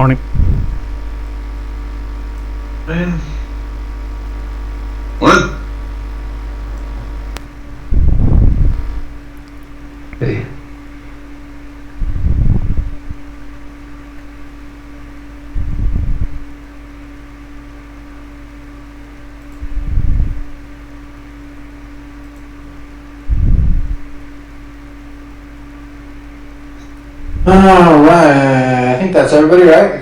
Morning. Man. What? Hey. All right, I think that's everybody, right?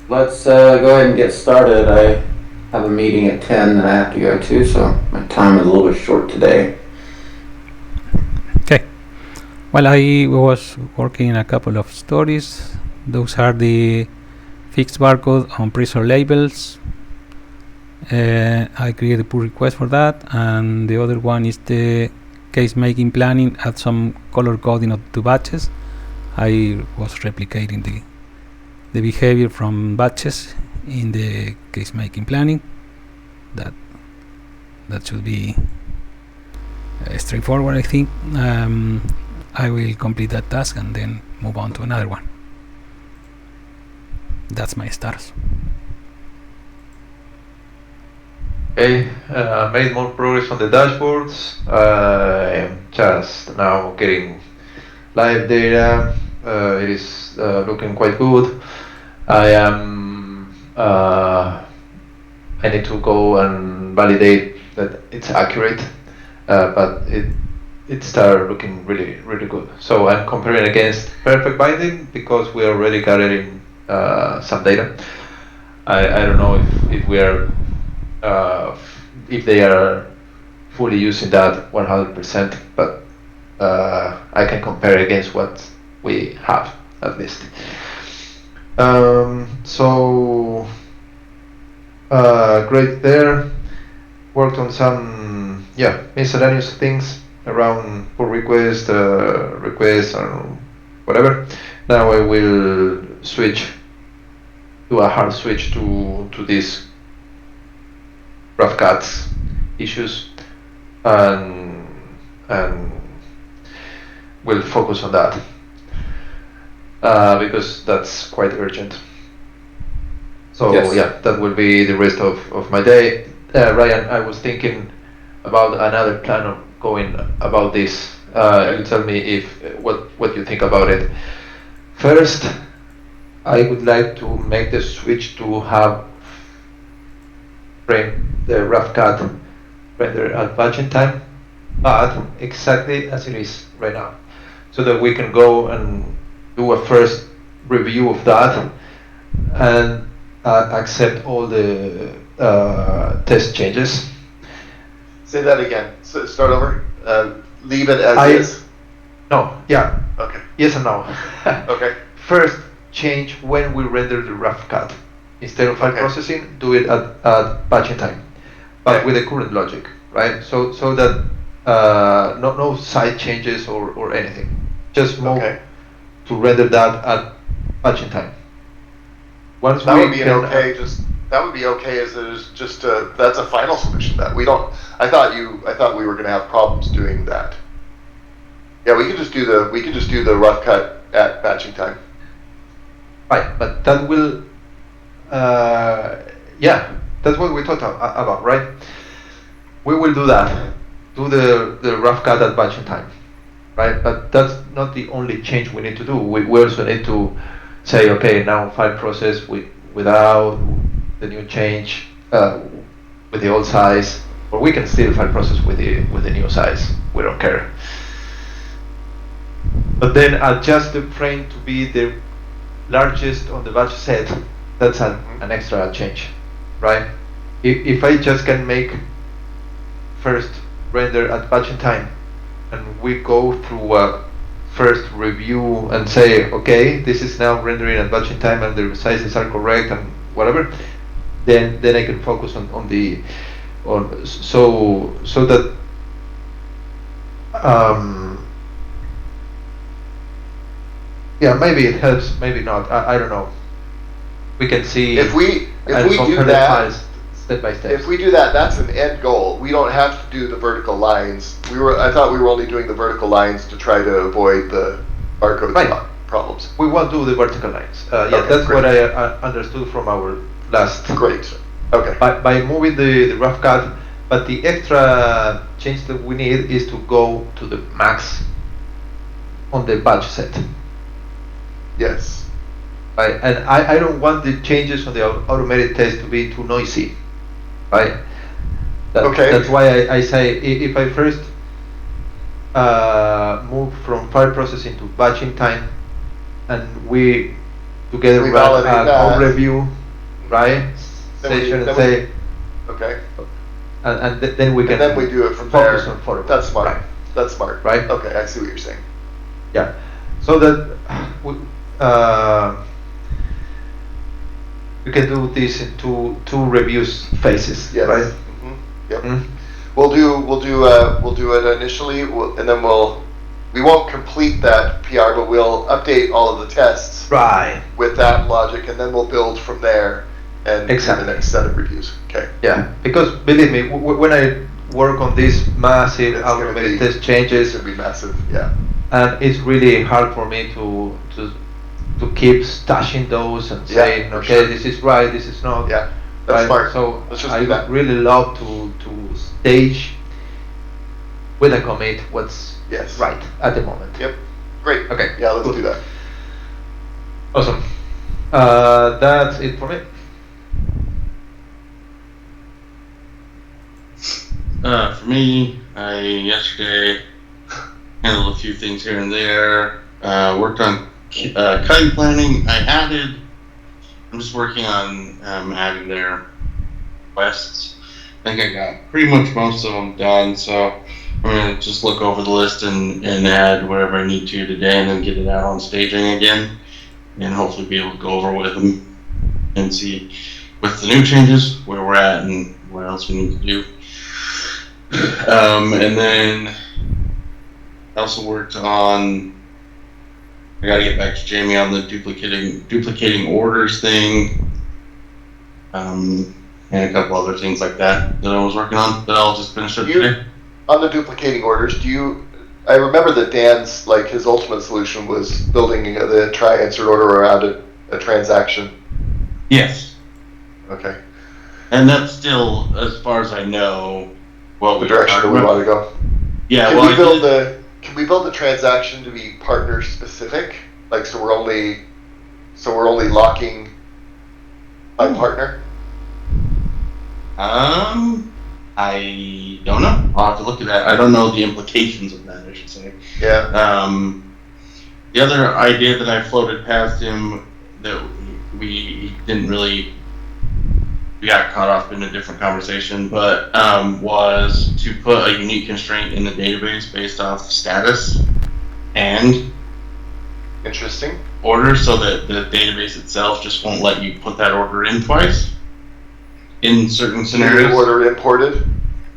Let's go ahead and get started. I have a meeting at 10 that I have to go to, so my time is a little bit short today. Okay. Well, I was working in a couple of stories. Those are the fixed barcode on preset labels. I created a pull request for that, and the other one is the case making planning, add some color coding to batches. I was replicating the behavior from batches in the case making planning. That should be straightforward, I think. I will complete that task and then move on to another one. That's my status. Okay, made more progress on the dashboards. I'm just now getting live data. It is looking quite good. I need to go and validate that it's accurate, but it started looking really good. So I'm comparing against perfect binding because we are already gathering some data. I don't know if we are if they are fully using that 100%, but I can compare against what we have at least. So great there. Worked on some miscellaneous things around pull request, requests, or whatever. Now I will do a hard switch to this rough cuts issues, and we'll focus on that because that's quite urgent. So Yes. that will be the rest of my day. Ryan, I was thinking about another plan of going about this. You tell me if what you think about it. First, I would like to make the switch to have frame the rough cut render at batching time, but exactly as it is right now, so that we can go and do a first review of that and accept all the test changes. Say that again. So start over. Leave it as is. No, yeah. Okay. Yes and no. Okay. First, change when we render the rough cut. Instead of file processing, do it at batching time, but with the current logic, right? So that no side changes or anything. Just move to render that at batching time. Once that would be okay. That would be okay as it is. Just that's a final solution. That we don't. I thought we were going to have problems doing that. Yeah, we could just do the rough cut at batching time. Right, but that will. That's what we talked about, right? We will do that. Do the rough cut at batching time, right? But that's not the only change we need to do. We also need to say, okay, now file process without the new change, with the old size, or we can still file process with the new size. We don't care. But then adjust the frame to be the largest on the batch set. That's an extra change, right? If I just can make first render at batching time, and we go through a first review and say, okay, this is now rendering at batching time and the sizes are correct and whatever, then I can focus so that maybe it helps, maybe not. I don't know. We can see if we do that step by step. If we do that, that's an end goal. We don't have to do the vertical lines. I thought we were only doing the vertical lines to try to avoid the barcode problems. We won't do the vertical lines. Yeah, Okay, that's great. what I understood from our last. Great. Okay. By moving the rough cut, but the extra change that we need is to go to the max on the batch set. Yes. Right, and I don't want the changes on the automated test to be too noisy, right? Okay. That's why I say if I first move from file processing to batching time, and we together We run validate a that. code review, right? Then we- Session and then say, Okay. then we can And then we do it from there. focus on follow. That's smart. Right. That's smart. Right. Okay, I see what you're saying. Yeah, so that we can do this in two reviews phases, Yes. right? Mhm. Yep. Mm. We'll do it initially, and then we won't complete that PR, but we'll update all of the tests Right. with that logic, and then we'll build from there and do Exactly. the next set of reviews. Okay. Yeah, because believe me, when I work on these massive It's gonna automated be- test It's changes, gonna be massive. Yeah. and it's really hard for me to keep stashing those and Yeah, saying, for okay, sure. this is right, this is not. Yeah. That's right? smart. So Let's just I do that. would really love to stage with a commit what's Yes. right at the moment. Yep. Great. Okay. Yeah, let's good. do that. Awesome. That's it for me. For me, I yesterday handled a few things here and there. Worked on cutting planning. I'm just working on adding their requests. I think I got pretty much most of them done, so I'm gonna just look over the list and add whatever I need to today, and then get it out on staging again, and hopefully be able to go over with them and see with the new changes where we're at and what else we need to do. And then I also worked on. I gotta get back to Jamie on the duplicating orders thing, and a couple other things like that I was working on that I'll just finish up today. On the duplicating orders, I remember that Dan's, like, his ultimate solution was building the try answer order around a transaction. Yes, Okay. and that's still, as far as I know, what The direction that we want to go. Yeah, Can well, we build the transaction to be partner specific? Like, so we're only locking by partner? I don't know. I'll have to look at that. I don't know the implications of that, I should say. Yeah. The other idea that I floated past him that we didn't really, we got caught off in a different conversation, but was to put a unique constraint in the database based off status and Interesting. order, so that the database itself just won't let you put that order in twice in certain scenarios. Order imported.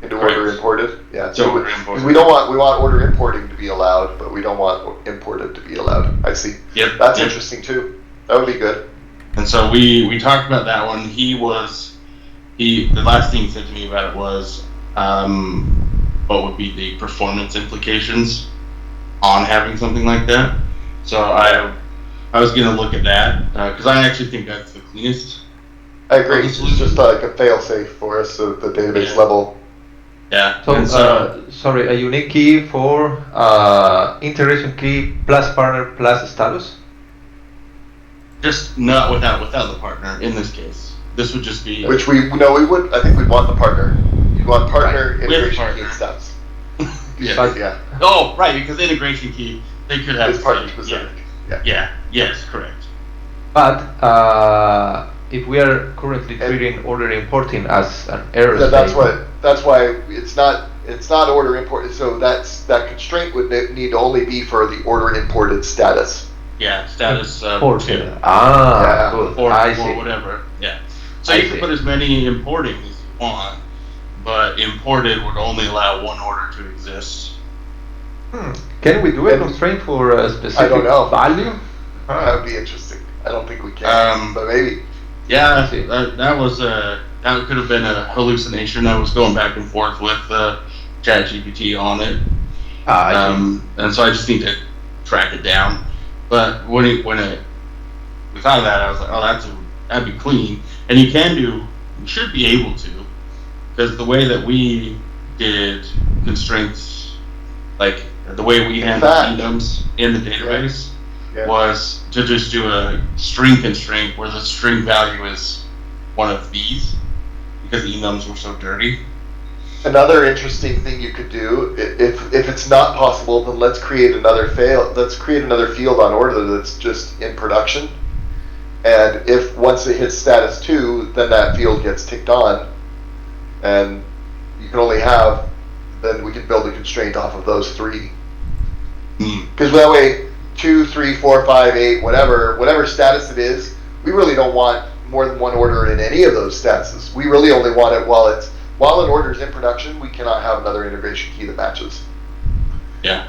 Into Correct. order imported. Yeah. So So order imported. we want order importing to be allowed, but we don't want imported to be allowed. I see. Yep. That's yep. interesting too. That would be good. And so we talked about that one. The last thing he said to me about it was, what would be the performance implications on having something like that. So I was gonna look at that, because I actually think that's the cleanest. I agree. Well, It's this is- just like a fail safe for us at the database Yeah. level. Yeah. So, and sorry, a unique key for integration key plus partner plus status? just not without the partner in this case. This would just be Which I think we'd want the partner. You'd want partner Right. With integration partner. key steps. yeah. But- Yeah. Oh, right, because integration key they could have It's partner say- specific. Yeah. Yes, correct. But if we are currently treating order importing as an error That's state, why it's not order import. So that constraint would need to only be for the order imported status. Yeah, status imported. two. Ah, Yeah. good. Or I see. whatever. Yeah. So I you see. can put as many importing as you want, but imported would only allow one order to exist. Can we do a And- constraint for a specific know. value? That would be interesting. I don't think we can, but maybe. Yeah, I see. that could have been a hallucination. I was going back and forth with ChatGPT on it, Ah, I see. and so I just need to track it down. But when we thought of that, I was like, oh, that'd be clean. And you should be able to, because the way that we did constraints, like the way we handle enums in the database, was to just do a string constraint where the string value is one of these, because the enums were so dirty. Another interesting thing you could do, if it's not possible, then let's create another field on order that's just in production. And if once it hits status 2, then that field gets ticked on, and you can only have, then we can build a constraint off of those 3. Because that way, 2, 3, 4, 5, 8, whatever status it is, we really don't want more than one order in any of those statuses. We really only want it while an order is in production. We cannot have another integration key that matches. Yeah.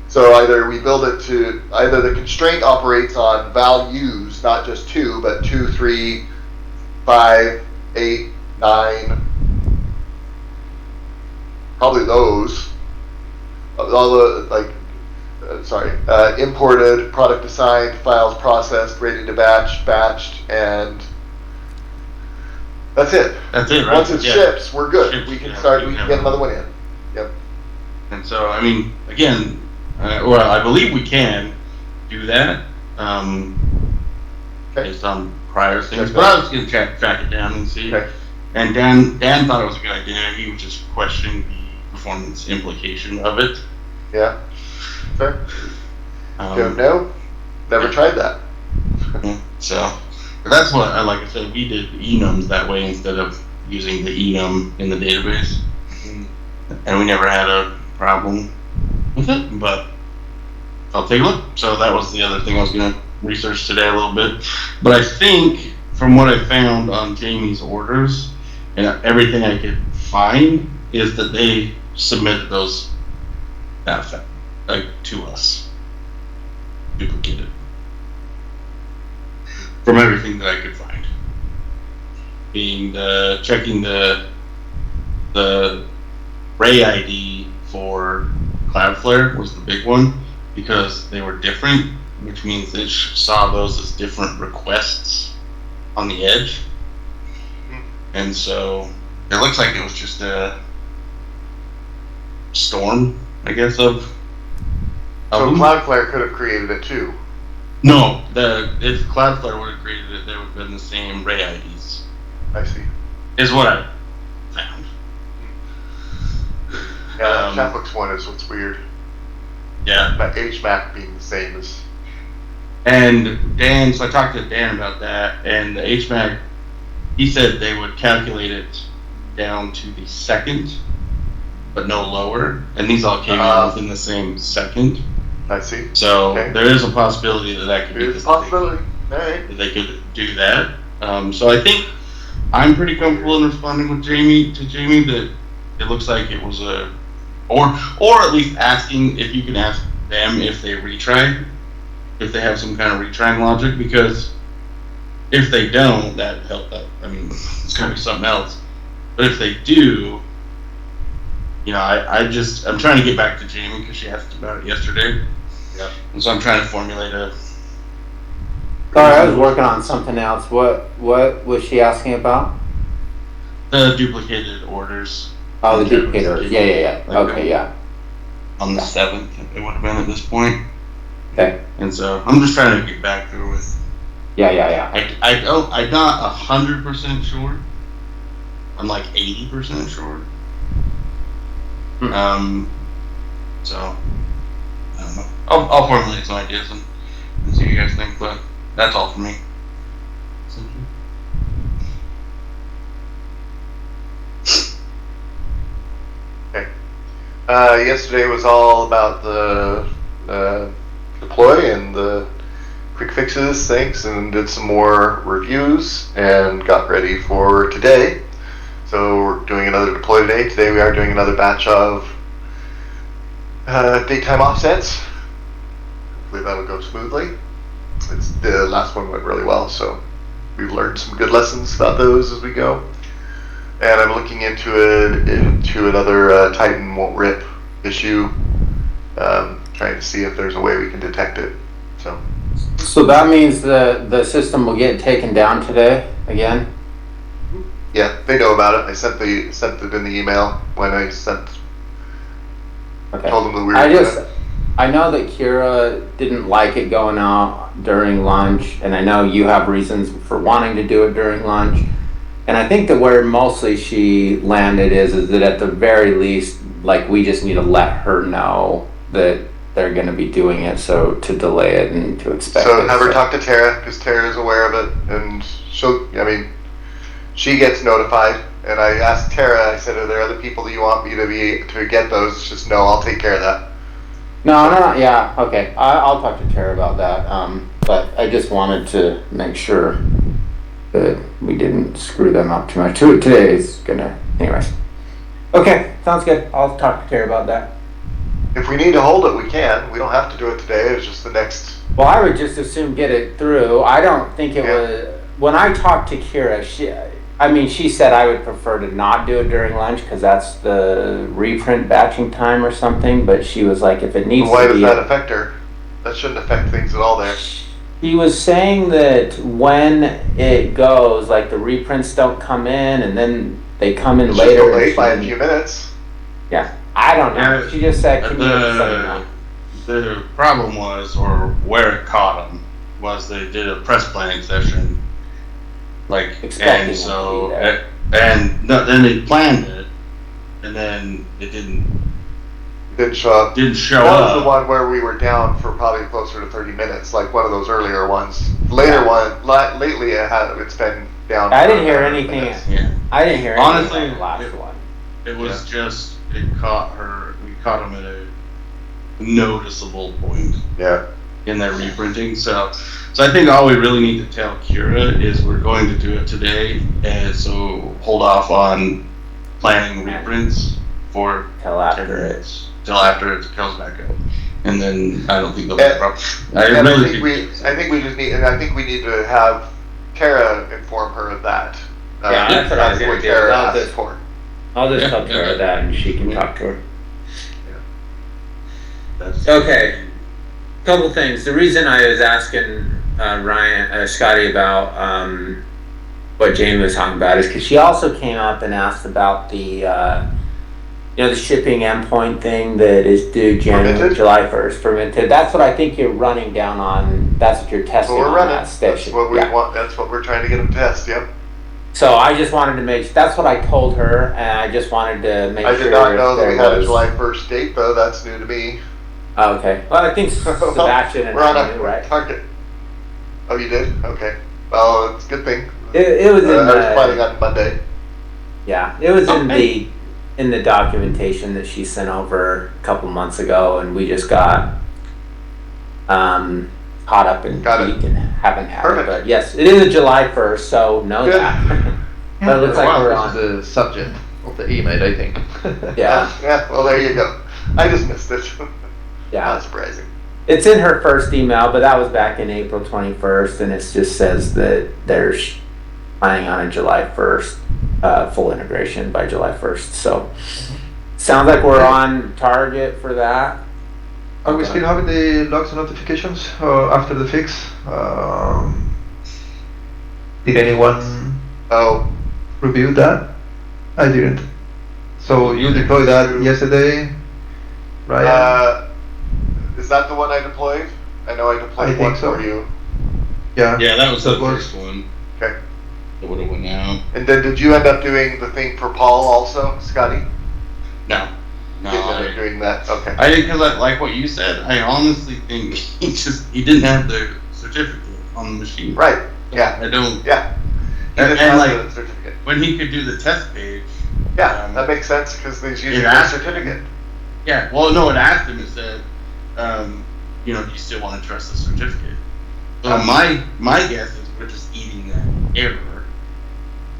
So either we build it to, either the constraint operates on values, not just 2, but 2, 3, 5, 8, 9, probably those. All the, imported, product assigned, files processed, ready to batched, and that's it. That's it, right? Once it ships, we're good. We can get another one in. Yep. And so, I mean, again, I believe we can do that based on prior things. But I was going to track it down and see. Okay. And Dan thought it was a good idea. He was just questioning the performance implication of it. Yeah. Fair. Don't know. Never tried that. So, but that's what, like I said, we did enums that way instead of using the enum in the database. And we never had a problem with it, but I'll take a look. So that was the other thing I was going to research today a little bit. But I think from what I found on Jamie's orders and everything I could find is that they submitted those to us, duplicated, from everything that I could find. Being checking the Ray ID for Cloudflare was the big one, because they were different, which means it saw those as different requests on the edge. And so it looks like it was just a storm, I guess, of So Cloudflare could have created it too. No, if Cloudflare would have created it, they would have been the same Ray IDs. I see. Is what I found. Yeah, that Netflix one is what's weird. Yeah. That HMAC being the same as. And Dan, so I talked to Dan about that, and the HMAC, he said they would calculate it down to the second, but no lower, and these all came in within the same second. I see. So okay. There is a possibility that could be There's a possibility. All right. That they could do that. So I think I'm pretty comfortable in responding with Jamie that it looks like it was or at least asking if you can ask them if they retry, if they have some kind of retrying logic, because if they don't, that help. I mean, it's gonna be something else. But if they do, you know, I'm trying to get back to Jamie because she asked about it yesterday. Yeah. And so I'm trying to formulate a. Sorry, I was working on something else. What was she asking about? The duplicated orders. Oh, the duplicated orders. Yeah. Like okay, yeah. On the 7th, it would have been at this point. Okay. And so I'm just trying to get back through with. Yeah. I'm not 100% sure. I'm like 80% sure. So I don't know. I'll formulate some ideas and see what you guys think, but that's all for me. Okay. Yesterday was all about the deploy and the quick fixes, things, and did some more reviews and got ready for today. So we're doing another deploy today. Today we are doing another batch of daytime offsets. Hopefully that'll go smoothly. The last one went really well, so we've learned some good lessons about those as we go. And I'm looking into another Titan won't rip issue, trying to see if there's a way we can detect it So that means the system will get taken down today again? Yeah, they know about it. I sent it in the email when I Okay. told them that we were doing it. I know that Kira didn't like it going out during lunch, and I know you have reasons for wanting to do it during lunch. And I think that where mostly she landed is that at the very least, like, we just need to let her know that they're going to be doing it, so to delay it and to expect it. So have her talk to Tara, because Tara is aware of it, and she gets notified. And I asked Tara, I said, are there other people that you want me to get those? She says, no, I'll take care of that. No, yeah, okay. I'll talk to Tara about that. But I just wanted to make sure that we didn't screw them up too much. Today is gonna, anyways. Okay, sounds good. I'll talk to Tara about that. If we need to hold it, we can. We don't have to do it today. It's just the next. Well, I would just assume get it through. I don't think it was. When I talked to Kira, she said I would prefer to not do it during lunch because that's the reprint batching time or something. But she was like, if it needs Why to be. does that affect her? That shouldn't affect things at all there. He was saying that when it goes, like the reprints don't come in and then they come in It's later. just delayed by a few minutes. Yeah, I don't know. Yeah, She just said, can you just let me know? The problem was, or where it caught them, was they did a press planning session, Expecting and so, it to be there. then they planned it, and then it didn't Didn't show up. show That up. was the one where we were down for probably closer to 30 minutes, like one of those earlier ones. Lately it's been down. I for didn't hear 30 anything. minutes. Yeah. I didn't hear Honestly, anything about the last one. It was just, we caught him at a noticeable point Yeah. in that reprinting. So I think all we really need to tell Kira is we're going to do it today, and so hold off on planning reprints for Till 10 after it. minutes, till after it comes back up. And then I don't think there'll be a problem. I think we need to have Tara inform her of that. Yeah, that's what I was gonna do. Tara I'll asked just- for. I'll just tell Tara that and she can talk to her. That's- Okay, couple things. The reason I was asking Scotty about what Jamie was talking about is because she also came up and asked about the the shipping endpoint thing that is due Fermented? July 1st, fermented. That's what I think you're running down on. That's what you're testing So we're on running. that station. That's what we Yeah. want. That's what we're trying to get them to test. Yep. So I just wanted to make. That's what I told her, and I just wanted to make sure. I did not know that we had a was- July 1st date, though. That's new to me. Oh, okay. Well, I think Sebastian and We're on I knew, a right? target. Oh, you did? Okay. Well, it's a good thing. It was in I was the. planning on Monday. Yeah, it was Okay. in the documentation that she sent over a couple months ago, and we just got caught up in Got it. peak and haven't had Perfect. it. But yes, it is a July 1st, so know Good. that. But it looks like Wow, we're This on. is the subject of the email, I think. Yeah, Yeah. Well, there you go. I just missed it. yeah. Not surprising. It's in her first email, but that was back in April 21st, and it just says that they're planning on a July 1st full integration by July 1st. So sounds like we're on target for that. Are we still having the logs and notifications after the fix? Did anyone Oh, review that? I didn't. So you deployed that yesterday, right? is that the one I deployed? I know I I deployed think one so. for you. Yeah. Yeah, that was the That was- first one. Okay. That would have went out. And then did you end up doing the thing for Paul also, Scotty? No. No, Did you end up doing that? Okay. I did, because like what you said, I honestly think he didn't have the certificate on the machine. Right. Yeah. I don't, Yeah. He And- didn't and have like- the certificate. when he could do the test page. Yeah, um, that makes sense because he's using it the asked- certificate. Yeah, well, no, it asked him, it said, do you still want to trust the certificate? So my guess is we're just eating that error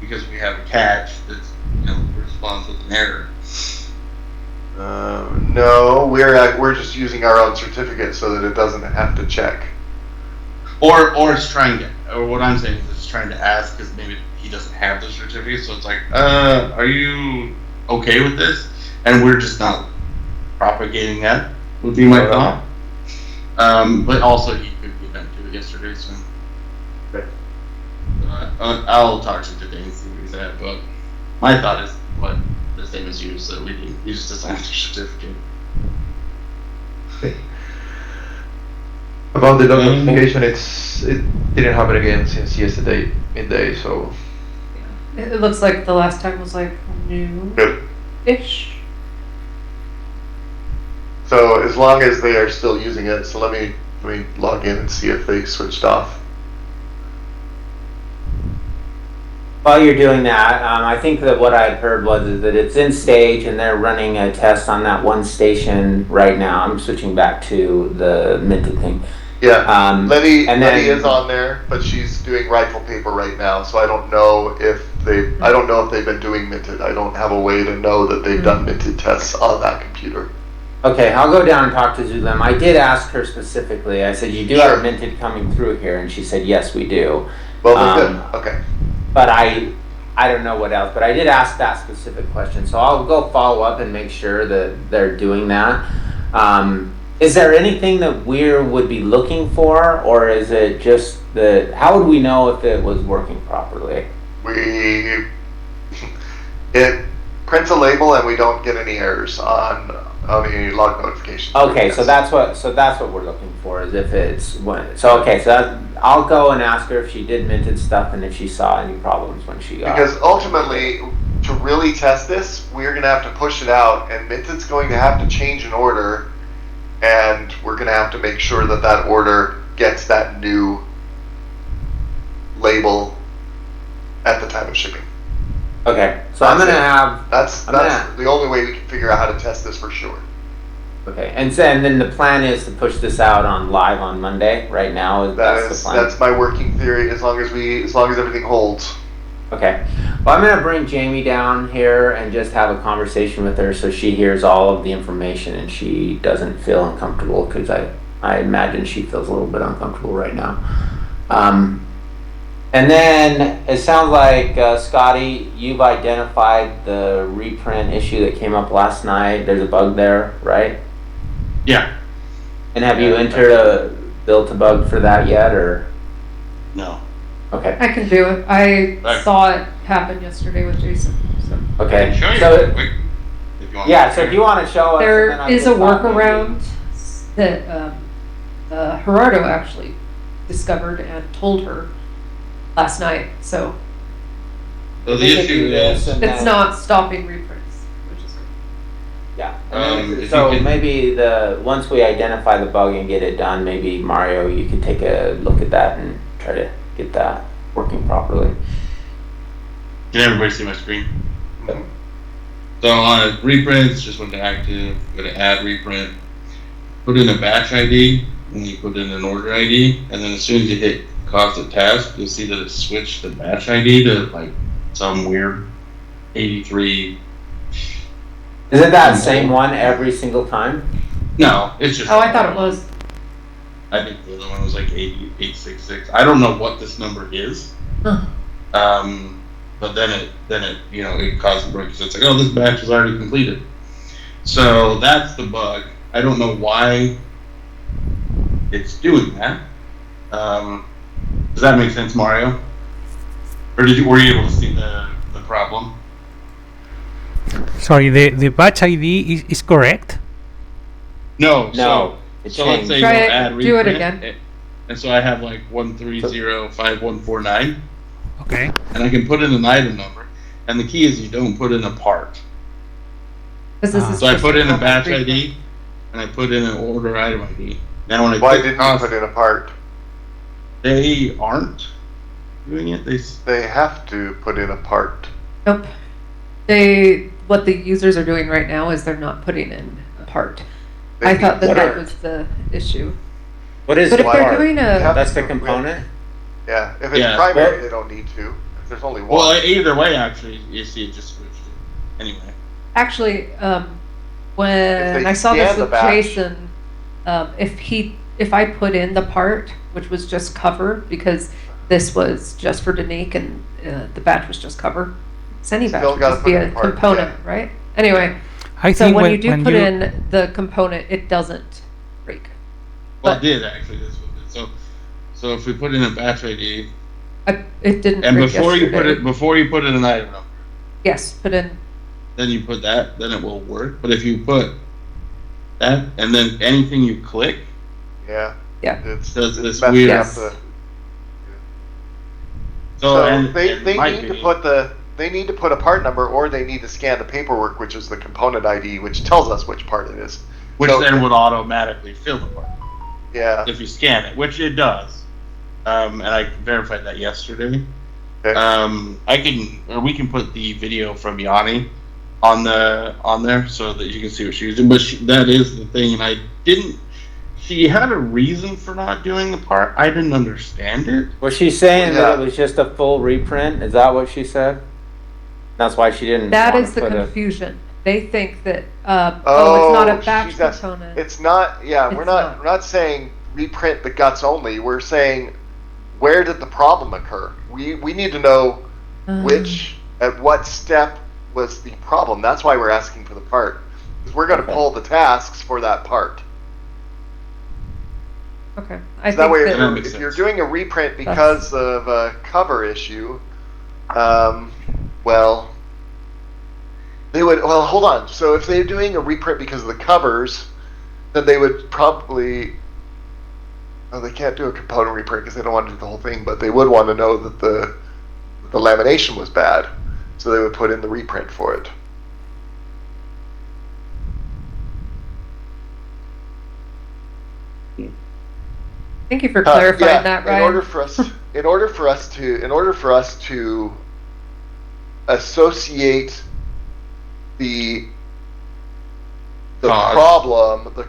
because we have a catch that's, responds with an error. No, we're just using our own certificate so that it doesn't have to check. Or it's trying to, or what I'm saying is it's trying to ask because maybe he doesn't have the certificate, so it's like, are you okay with this? And we're just not propagating that, would be my thought. But also he could get back to it yesterday, so. Okay. I'll talk to him today and see where he's at, but my thought is what the same as you, so we can use this after certificate. About the log notification, it didn't happen again since yesterday midday. So It looks like the last time was like Good. new-ish. So as long as they are still using it, so let me log in and see if they switched off. While you're doing that, I think that what I'd heard was is that it's in stage and they're running a test on that one station right now. I'm switching back to the minted thing. Yeah. Letty and then- is on there, but she's doing rifle paper right now, so I don't know if they've been doing minted. I don't have a way to know that they've done minted tests on that computer. Okay, I'll go down and talk to Zulem. I did ask her specifically. I said, you do Sure. have minted coming through here, and she said, yes, we do. Well, then good. Okay. But I don't know what else, but I did ask that specific question. So I'll go follow up and make sure that they're doing that. Is there anything that we would be looking for, or is it just that, how would we know if it was working properly? It prints a label and we don't get any errors on any log notifications. Okay, so that's what we're looking for, is if it's when, so okay, so I'll go and ask her if she did minted stuff and if she saw any problems when she got Because ultimately, to really test this, we're going to have to push it out, and Minted's going to have to change an order, and we're going to have to make sure that that order gets that new label at the time of shipping. Okay, so I'm gonna have, That's I'm gonna- the only way we can figure out how to test this for sure. okay, and then the plan is to push this out on live on Monday, right now, that's the plan? That's my working theory, as long as everything holds. Okay, well, I'm gonna bring Jamie down here and just have a conversation with her so she hears all of the information and she doesn't feel uncomfortable, because I imagine she feels a little bit uncomfortable right now. And then it sounds like, Scotty, you've identified the reprint issue that came up last night. There's a bug there, right? Yeah. And have you built a bug for that yet, or? No. Okay, I can do it. I Right. saw it happen yesterday with Jason. So okay. Show you So, real quick, if you want. yeah, so if you wanna show us. and there then I is can a talk maybe. workaround that Gerardo actually discovered and told her last night. So So the We could issue do this is, and it's then- not stopping reprints, which is good. Yeah. If So you can- maybe once we identify the bug and get it done, maybe Mario, you could take a look at that and try to get that working properly. can everybody see my screen? Mhm. So on reprints, just went to active, go to add reprint, put in a batch ID, and you put in an order ID, and then as soon as you hit cause a task, you'll see that it switched the batch ID to like some weird 83. Is it that same one every single time? No, it's just. Oh, I thought it was. I think the other one was like 8866. I don't know what this number is. Huh. But then it it caused a break because it's like, oh, this batch is already completed. So that's the bug. I don't know why it's doing that. Does that make sense, Mario? Or were you able to see the problem? Sorry, the batch ID is correct. No. No, it So let's changed. say Try you it, add do it reprint, again. And so I have like 1305149, Okay. and I can put in an item number. And the key is you don't put in a part. Because this is So I just put in a normal batch reprint. ID, and I put in an order item ID. Now when I Why click didn't you cost, put in a part? they aren't doing it. They have to put in a part. Nope. What the users are doing right now is they're not putting in a part. I thought that What are- was the issue. What is But if the they're part? doing a, That's the component? Yeah, if it's Yeah. primary, Well- they don't need to. If there's only one. Well, either way, actually, you see it just switched it. Anyway, actually, when If they I saw scan this the with batch. Jason, if I put in the part, which was just cover, because this was just for Danique and the batch was just cover, any batch Still would gotta just be put in a a part, component, right? Anyway, I so think when you do put in the component, it doesn't break. Well, But- it did actually. This one did. So if we put in a batch ID, It didn't. and print before you put in an item number, Yes, put in. then you put that, then it will work. But if you put that and then anything you click, Yeah. Yeah. It's does this messing weird. up Yes. the- So, and they it might need to be- put a part number, or they need to scan the paperwork, which is the component ID, which tells us which part it is. which so- then would automatically fill the part Yeah. if you scan it, which it does. And I verified that yesterday. Okay. We can put the video from Yanni on there so that you can see what she's using. But that is the thing, and she had a reason for not doing the part. I didn't understand it. Was she saying Yeah. that it was just a full reprint? Is that what she said? That's why she didn't. That wanna is the put a- confusion. They think that, it's not a batch she's asked- component. It's not. Yeah, we're It's not. not. We're not saying reprint the guts only. We're saying where did the problem occur? We need to know which at what step was the problem. That's why we're asking for the part, because we're going to Okay. pull the tasks for that part. Okay, I So that think way, That that, makes if you're sense. doing a reprint because of a cover issue, well, they would. Well, hold on. So if they're doing a reprint because of the covers, then they would probably. Oh, they can't do a component reprint because they don't want to do the whole thing, but they would want to know that the lamination was bad, so they would put in the reprint for it. thank you for clarifying that, Ryan. In order for us to associate the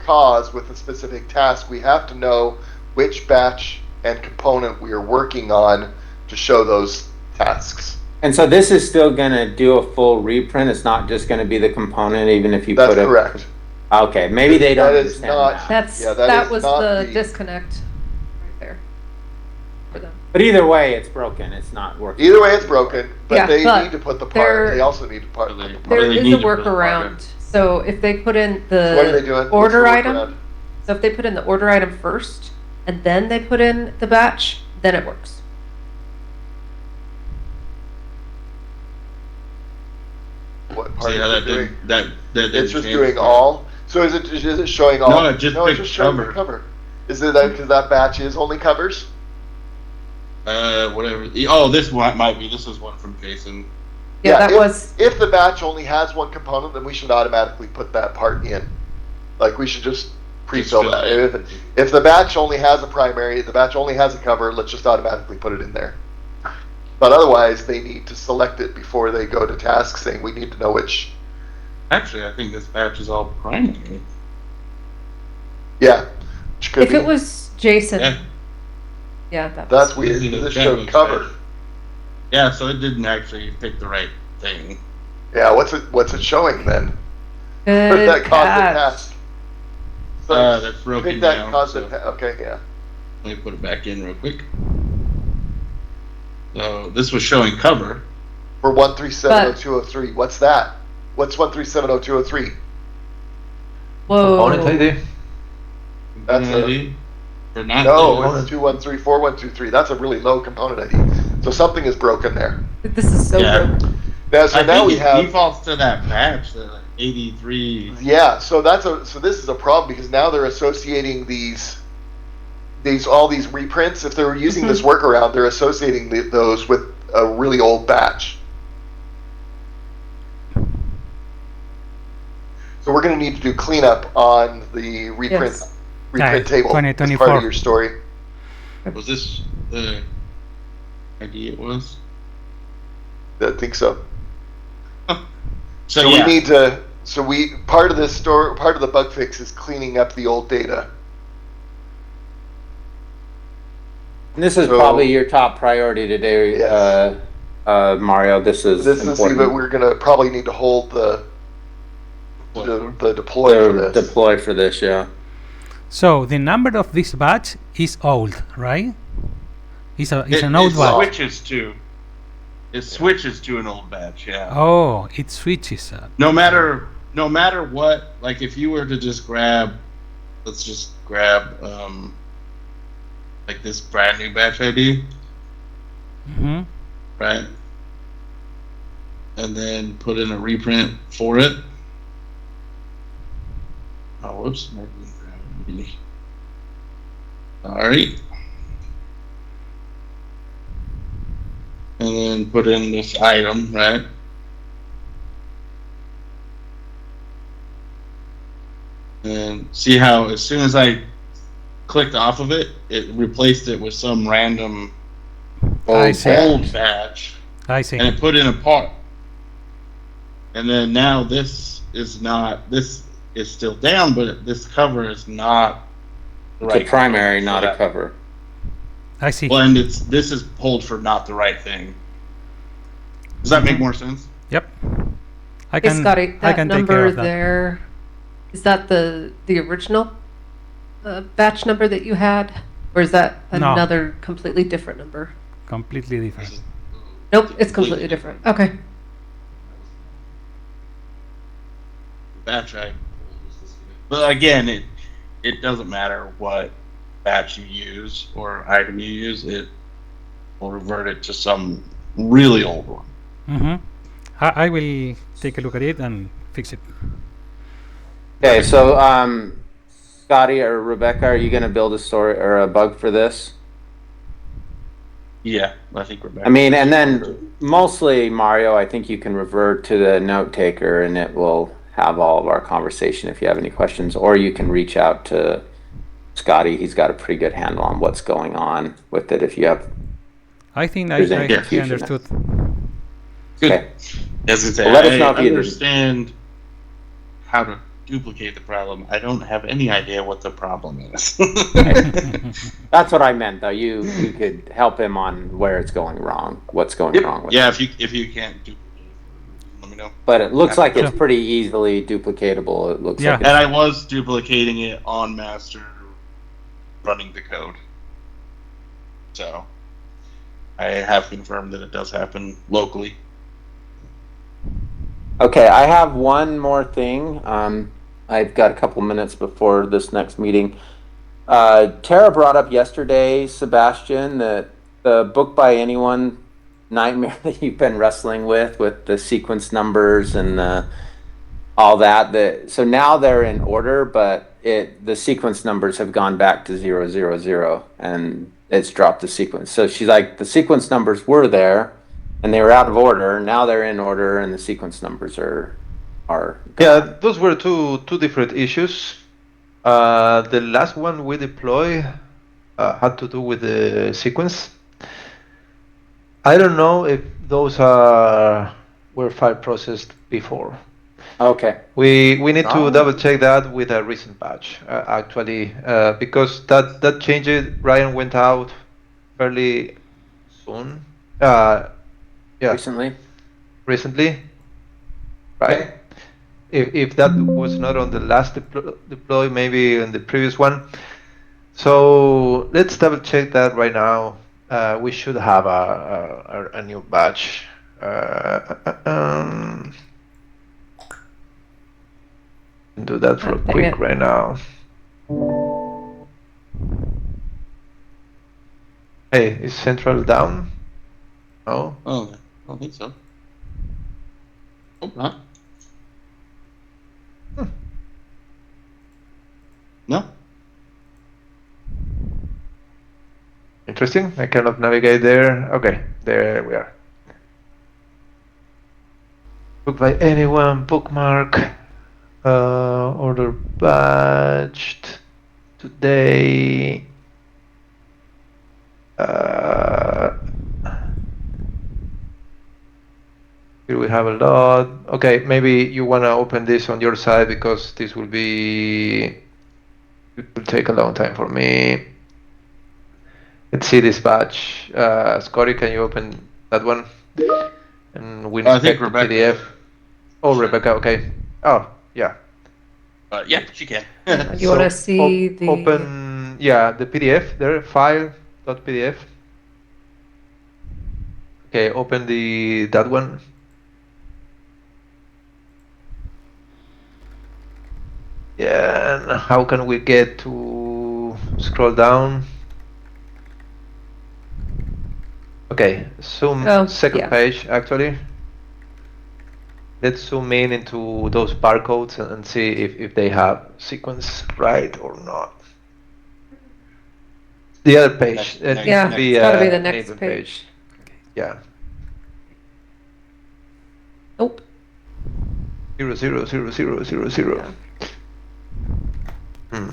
cause with a specific task, we have to know which batch and component we are working on to show those tasks. And so this is still gonna do a full reprint. It's not just gonna be the component, even if you That's put it. correct. Okay, maybe they don't That is understand not- that. Yeah, That that is was not the the- disconnect right there for them. But either way, it's broken. It's not working. Either way, it's broken, but Yeah, they but need to put the they're- part. They also need to put the There part. There Really is need a to put a part workaround. So if they put in So what are they the doing? What's order the item, workaround? so if they put in the order item first and then they put in the batch, then it works. What part See is how it that doing? did It's just change doing the- all. So is it showing all? No, it just it's picked just showing the cover. cover. Is it that because that batch is only covers? Whatever. Oh, this one might be. This is one from Jason. Yeah, that if, was, If the batch only has one component, then we should automatically put that part in. Like we should just pre-fill Just that. fill it. If the batch only has a primary, the batch only has a cover, let's just automatically put it in there. But otherwise, they need to select it before they go to task, saying we need to know which. Actually, I think this batch is all primary. Yeah, which could if be. it was Jason, Yeah. yeah, that that's was, weird. Easy to This check showed which cover. batch. Yeah, so it didn't actually pick the right thing. Yeah, what's it showing then? good that caused the catch. task. So That's broken pick that down. caused So the okay, yeah. let me put it back in real quick. So this was showing cover. For 1370203, what's that? What's 1370203? Whoa. Component ID. That's a- ID for not No, the- it's 2134 That's a really low component ID. So something is broken there. This is so Yeah. broken. Now, so I now think we it have. defaults to that batch, the 83. Yeah, so this is a problem because now they're associating all these reprints. If they're using this workaround, they're associating those with a really old batch. So we're going to need to do cleanup on the reprint Yes. reprint Yeah, table as 2024. part of your story. Was this the ID it was? I think so. So, So yeah. we need to. So part of this store, part of the bug fix is cleaning up the old data. And this is So- probably your top priority today, Yes. Mario. This is This is important. but we're gonna probably need to hold the deploy for To this. deploy for this, yeah. So the number of this batch is old, right? It's an old it batch. switches to an old batch, yeah. Oh, it switches. No matter what, like if you were to just grab let's just grab like this brand new batch ID, Mm-hmm. right? And then put in a reprint for it. Oh, whoops. All right. And then put in this item, right? And see how as soon as I clicked off of it, it replaced it with some random I see. old batch, I see. and it put in a part. And then now this is still down, but this cover is not the It's right a primary, cover for not a that. cover. I see. Well, and this is pulled for not the right thing. Does that make more sense? Yep. I Hey, can. Scotty, I that can take care number of that. there, is that the original batch number that you had? Or is that No. another completely different number? Completely This different. is Nope, it's completely different. Okay. the batch I pulled was this way. But again, it doesn't matter what batch you use or item you use, it will revert it to some really old one. Mm-hmm. I will take a look at it and fix it. Okay, so Scotty or Rebecca, are you going to build a story or a bug for this? Yeah, I think we're back. I mean, and then mostly Mario, I think you can revert to the note taker and it will have all of our conversation if you have any questions, or you can reach out to Scotty. He's got a pretty good handle on what's going on with it if you have. I think There's I any confusion. understood. Good. Okay. As I say, Well, let us know I if you didn't. understand how to duplicate the problem. I don't have any idea what the problem is. That's what I meant, though. You could help him on where it's going wrong, what's going wrong with Yeah, it. if you can't duplicate it, let me know. But it looks like it's Sure. pretty easily duplicatable. It looks Yeah. like And it's, I was duplicating it on master, running the code. So I have confirmed that it does happen locally. okay. I have one more thing. I've got a couple minutes before this next meeting. Tara brought up yesterday, Sebastian, that the book by anyone nightmare that you've been wrestling with the sequence numbers and all that. So now they're in order, but the sequence numbers have gone back to 000, and it's dropped the sequence. So she's like, the sequence numbers were there, and they were out of order. Now they're in order, and the sequence numbers are. Yeah, those were two different issues. The last one we deploy had to do with the sequence. I don't know if those were file processed before. Okay. We need to Oh. double check that with a recent batch, actually, because that change, Ryan, went out fairly soon. Yeah, recently, right? Okay. If that was not on the last deploy, maybe on the previous one. So let's double check that right now. We should have a new batch. Do that real Dang quick it. right now. Hey, is Central down? No? Oh, I don't think so. Hope not. No? Interesting. I cannot navigate there. Okay, there we are. Book by anyone, bookmark, order batched today. Here we have a lot. Okay, maybe you want to open this on your side because this will it will take a long time for me. Let's see this batch. Scotty, can you open that one? And we I think inspect the Rebecca. PDF. Oh, Rebecca, okay. Oh, yeah. Yeah, she can. You want to see the Open, yeah, the PDF there, file.pdf. Okay, open that one. Yeah, and how can we get to scroll down? Okay, zoom Oh, second yeah. page actually. Let's zoom in into those barcodes and see if they have sequence right or not. The other page. Next- It Yeah, needs to be it's gotta be a the next enablement page. Yeah. Nope. 0, 0, 0, 0, 0, 0. Yeah. Hmm.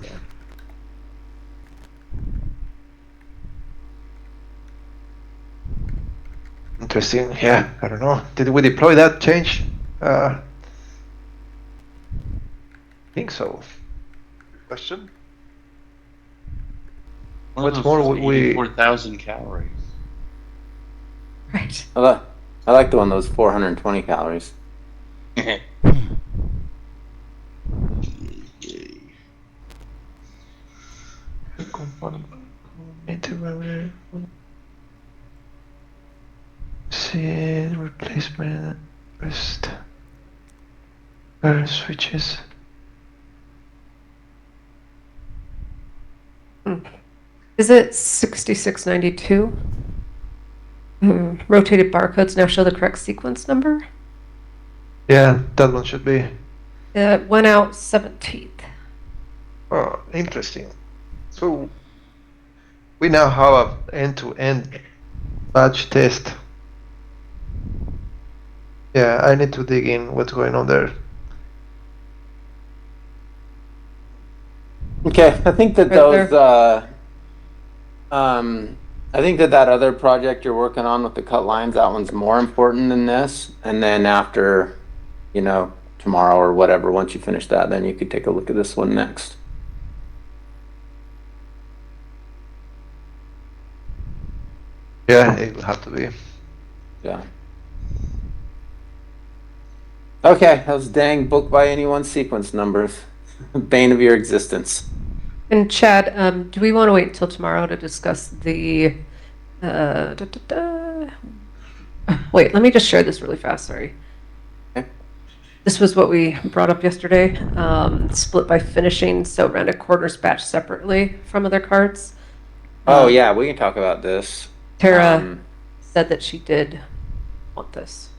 Interesting. Yeah, I don't know. Did we deploy that change? Think so. Question? One What's of those more, was we- 84,000 calories. Right. I like the one that was 420 calories. Yay. See replacement rest switches. Is it 6692? Rotated barcodes now show the correct sequence number. Yeah, that one should be. It went out 17th. Oh, interesting. So we now have an end-to-end batch test. Yeah, I need to dig in what's going on there. Okay, I think that Right those, there. I think that other project you're working on with the cut lines, that one's more important than this. And then after, tomorrow or whatever, once you finish that, then you could take a look at this one next. Yeah, it will have to be. Yeah. Okay, those dang book by anyone sequence numbers. Bane of your existence. And Chad, do we want to wait until tomorrow to discuss the, wait, let me just share this really fast, sorry. Okay. This was what we brought up yesterday, split by finishing, so ran a quarters batch separately from other cards. Oh yeah, we can talk about this. Tara said that she did want this.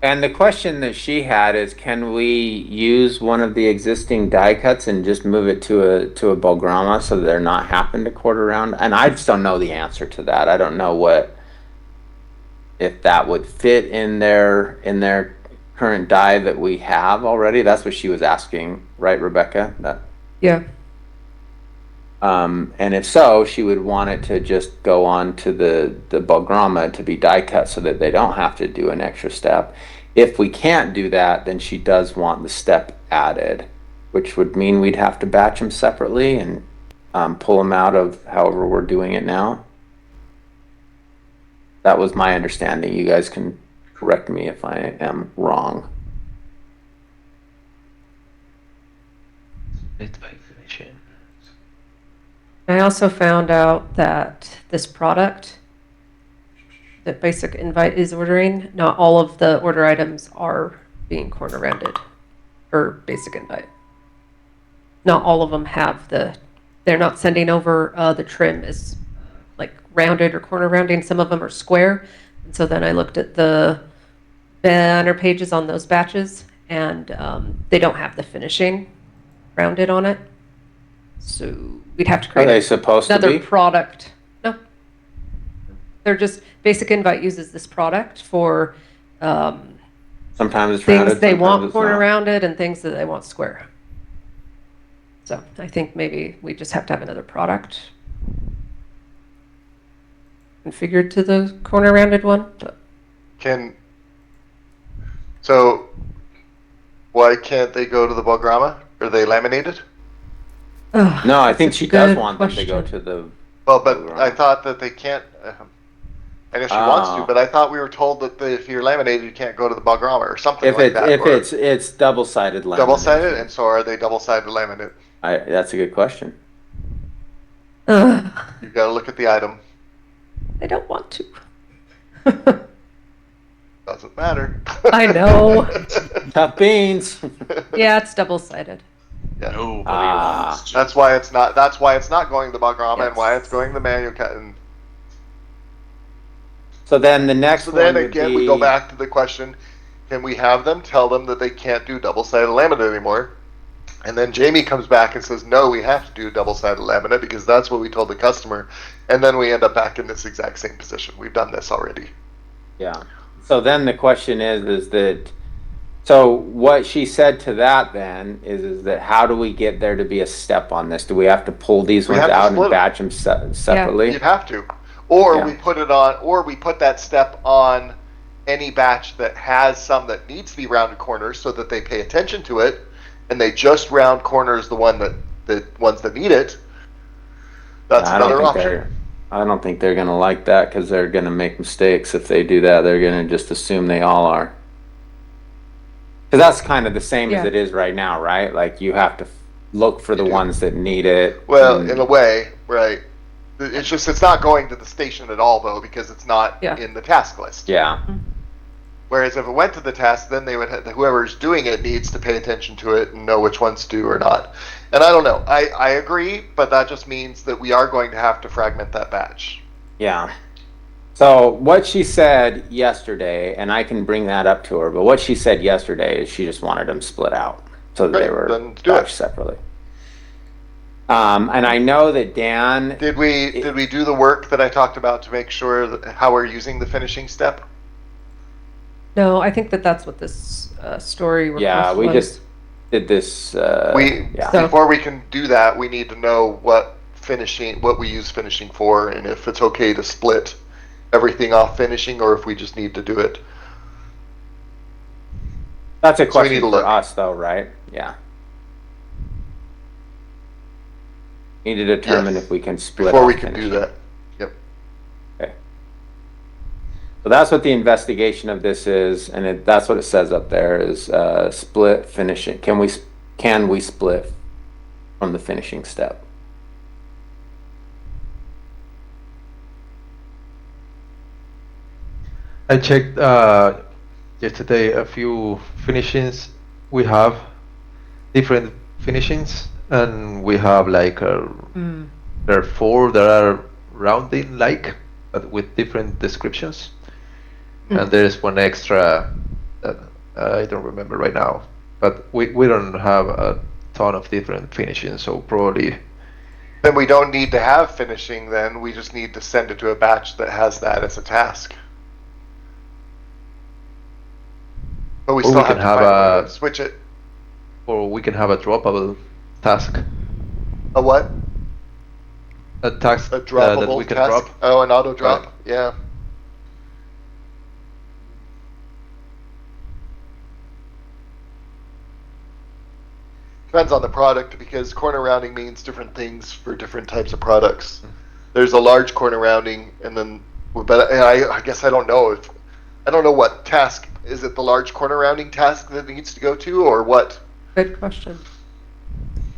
And the question that she had is, can we use one of the existing die cuts and just move it to a Bolgrama so that they're not having to quarter round? And I just don't know the answer to that. I don't know if that would fit in their current die that we have already. That's what she was asking, right, Rebecca? Yeah. And if so, she would want it to just go on to the Bolgrama to be die cut so that they don't have to do an extra step. If we can't do that, then she does want the step added, which would mean we'd have to batch them separately and pull them out of however we're doing it now. That was my understanding. You guys can correct me if I am wrong. I also found out that this product that Basic Invite is ordering, not all of the order items are being corner rounded for Basic Invite. Not all of them have they're not sending over the trim is like rounded or corner rounding. Some of them are square. And so then I looked at the banner pages on those batches and they don't have the finishing rounded on it. So we'd have to Are create they supposed to another be? product. No. They're just, Basic Invite uses this product for Sometimes it's rounded, things they sometimes want it's corner not. rounded and things that they want square. So I think maybe we just have to have another product configured to the corner rounded one. But So why can't they go to the Bolgrama? Are they laminated? Ugh, No, I think that's a she does good want them to go question. to the. Well, but Bolgrama. I thought that they can't. I know she wants to, Oh. but I thought we were told that if you're laminated, you can't go to the Bolgrama or something If like it's that. if or it's double-sided laminate. double-sided, and so are they double-sided laminate? That's a good question. Ugh, You've got to look at the item. I don't want to. Doesn't matter. I know. Tough beans. Yeah, it's double-sided. Yeah. Nobody Ah. wants to. That's why it's not. That's why it's not going the Bagrama and why Yes. it's going the manual cut. And So then the next so one then would again, be, we go back to the question: can we have them tell them that they can't do double-sided laminate anymore? And then Jamie comes back and says, no, we have to do double-sided laminate because that's what we told the customer. And then we end up back in this exact same position. We've done this already. Yeah. So then the question is that, so what she said to that then is that how do we get there to be a step on this? Do we have to pull these We ones have to out split and 'em. batch them separately? You'd have to. Or Yeah. we put it on, or we put that step on any batch that has some that needs to be rounded corners so that they pay attention to it and they just round corners the ones that need it. That's I don't another think option. I don't think they're gonna like that because they're gonna make mistakes if they do that. They're gonna just assume they all are. Because that's kind of the same as Yeah. it is right now, right? Like you have to look for the do. ones that need it. Well, and- in a way, right. It's just, it's not going to the station at all though because it's not Yeah. in the task list. yeah. Whereas if it went to the task, then they would have, whoever's doing it needs to pay attention to it and know which ones do or not. And I don't know. I agree, but that just means that we are going to have to fragment that batch. Yeah. So what she said yesterday, and I can bring that up to her, but what she said yesterday is she just wanted them split out so that they Right, were then do it. batched separately. And I know that Dan, Did we do the work that I talked about to make sure that how we're using the finishing step? No, I think that that's what this story request yeah, we was. just did this. Yeah. So- Before we can do that, we need to know what we use finishing for, and if it's okay to split everything off finishing, or if we just need to do it. That's a So we question need to for look. us, though, right? Yeah. Need to determine Yes. if we can split. Before off we can do finishing. that. Yep. Okay. So that's what the investigation of this is, and that's what it says up there is split finishing. Can we split from the finishing step? I checked yesterday a few finishings. We have different finishings, and we have like there are 4 that are rounding like, but with different descriptions. And there's one extra that I don't remember right now. But we don't have a ton of different finishings, so probably Then we don't need to have finishing. Then we just need to send it to a batch that has that as a task. But we Or still we have can to have find a way a- to switch it. or we can have a droppable task, A what? a task A that droppable we can task? drop. Oh, an auto drop. Right. Yeah. Depends on the product because corner rounding means different things for different types of products. There's a large corner rounding, and then, but I guess I don't know what task is it. The large corner rounding task that it needs to go to, or what? Good question.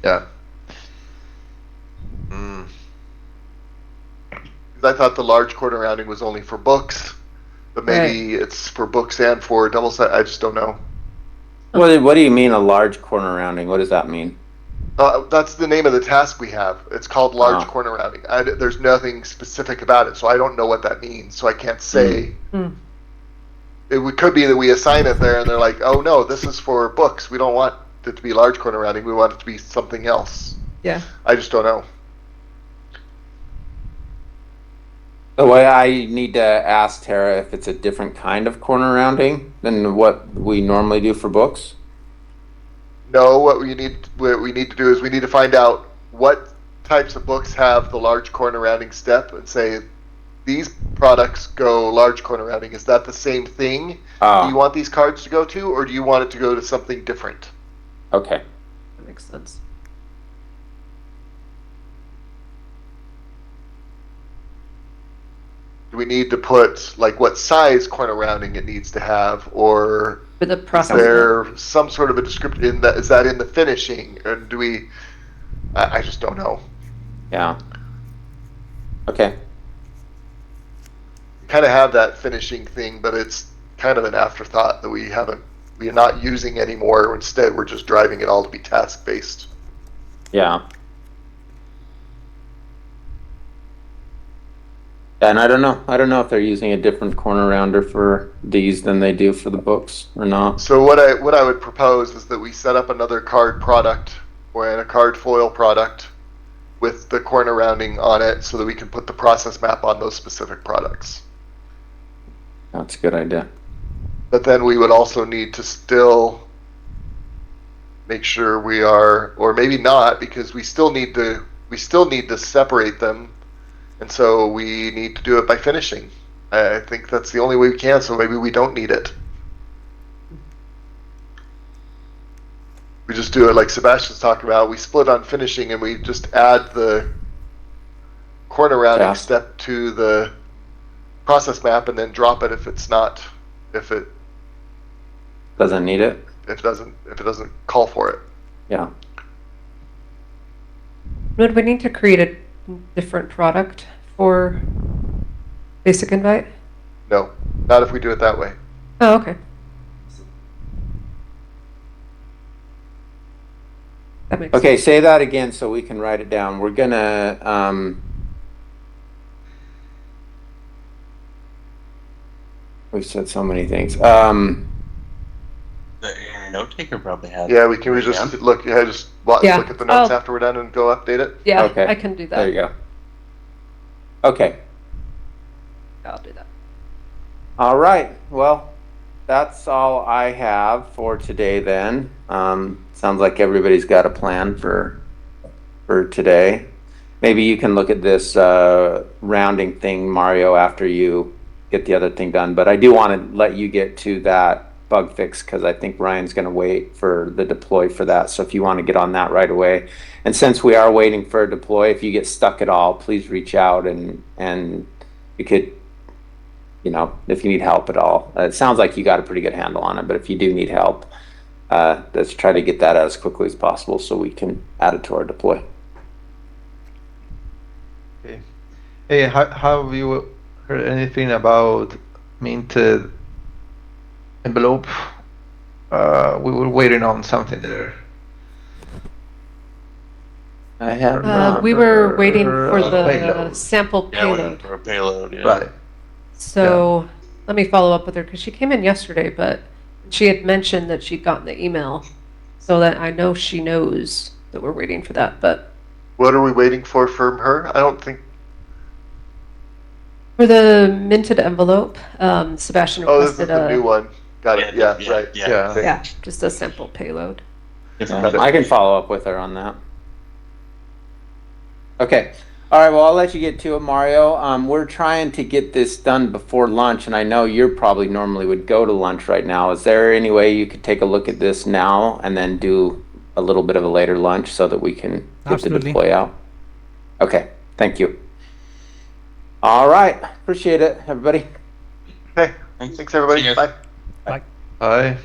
Yeah. 'Cause I thought the large corner rounding was only for books, but maybe it's for books and for double sided. I just don't know. What do you mean a large corner rounding? What does that mean? That's the name of the task we have. It's called large Oh. corner rounding. There's nothing specific about it, so I don't know what that means. So I can't say. Could be that we assign it there, and they're like, "Oh no, this is for books. We don't want it to be large corner rounding. We want it to be something else." Yeah. I just don't know. The way I need to ask Tara if it's a different kind of corner rounding than what we normally do for books. No, what we need to do is we need to find out what types of books have the large corner rounding step, and say these products go large corner rounding. Is that the same thing? Do you want these cards to go to, or do you want it to go to something different? Okay. That makes sense. Do we need to put like what size corner rounding it needs to have, or For the is process. there some sort of a description in that? Is that in the finishing, or do we? I just don't know. Yeah. Okay. We kind of have that finishing thing, but it's kind of an afterthought that we are not using anymore. Instead, we're just driving it all to be task based. Yeah. And I don't know if they're using a different corner rounder for these than they do for the books or not. So what I would propose is that we set up another card product or a card foil product with the corner rounding on it so that we can put the process map on those specific products. That's a good idea. But then we would also need to still make sure we are, or maybe not, because we still need to separate them, and so we need to do it by finishing. I think that's the only way we can, so maybe we don't need it. We just do it like Sebastian's talking about. We split on finishing and we just add the corner rounding Yeah. step to the process map and then drop it if it Doesn't need it. doesn't call for it. Yeah. Would we need to create a different product for Basic Invite? No, not if we do it that way. Oh, okay. That makes Okay, sense. say that again so we can write it down. We're gonna, we've said so many things. The note taker probably had. Yeah, we just look. Yeah, just Yeah. look at the notes Oh. after we're done and go update it. Yeah, Okay. I can do that. There you go. Okay. I'll do that. All right. Well, that's all I have for today then. Sounds like everybody's got a plan for today. Maybe you can look at this rounding thing, Mario, after you get the other thing done. But I do want to let you get to that bug fix because I think Ryan's going to wait for the deploy for that. So if you want to get on that right away. And since we are waiting for a deploy, if you get stuck at all, please reach out and you could, you know, if you need help at all. It sounds like you got a pretty good handle on it, but if you do need help, let's try to get that out as quickly as possible so we can add it to our deploy. Okay. Hey, have you heard anything about minted envelope? We were waiting on something there. I have We were waiting for the payload. sample Yeah, waiting payload. for a payload. Yeah. Right. So let me follow up with her because she came in yesterday, but she had mentioned that she'd gotten the email, so that I know she knows that we're waiting for that. But What are we waiting for from her? I don't think. for the minted envelope, Sebastian Oh, this is requested the new one. Got it. Yeah, right. Yeah. yeah, just a sample payload. Different. I can follow up with her on that. Okay. All right. Well, I'll let you get to it, Mario. We're trying to get this done before lunch, and I know you're probably normally would go to lunch right now. Is there any way you could take a look at this now and then do a little bit of a later lunch so that we can get Absolutely. the deploy out? Okay. Thank you. All right. Appreciate it, everybody. Okay. Thanks. Thanks everybody. See you Bye. guys. Bye.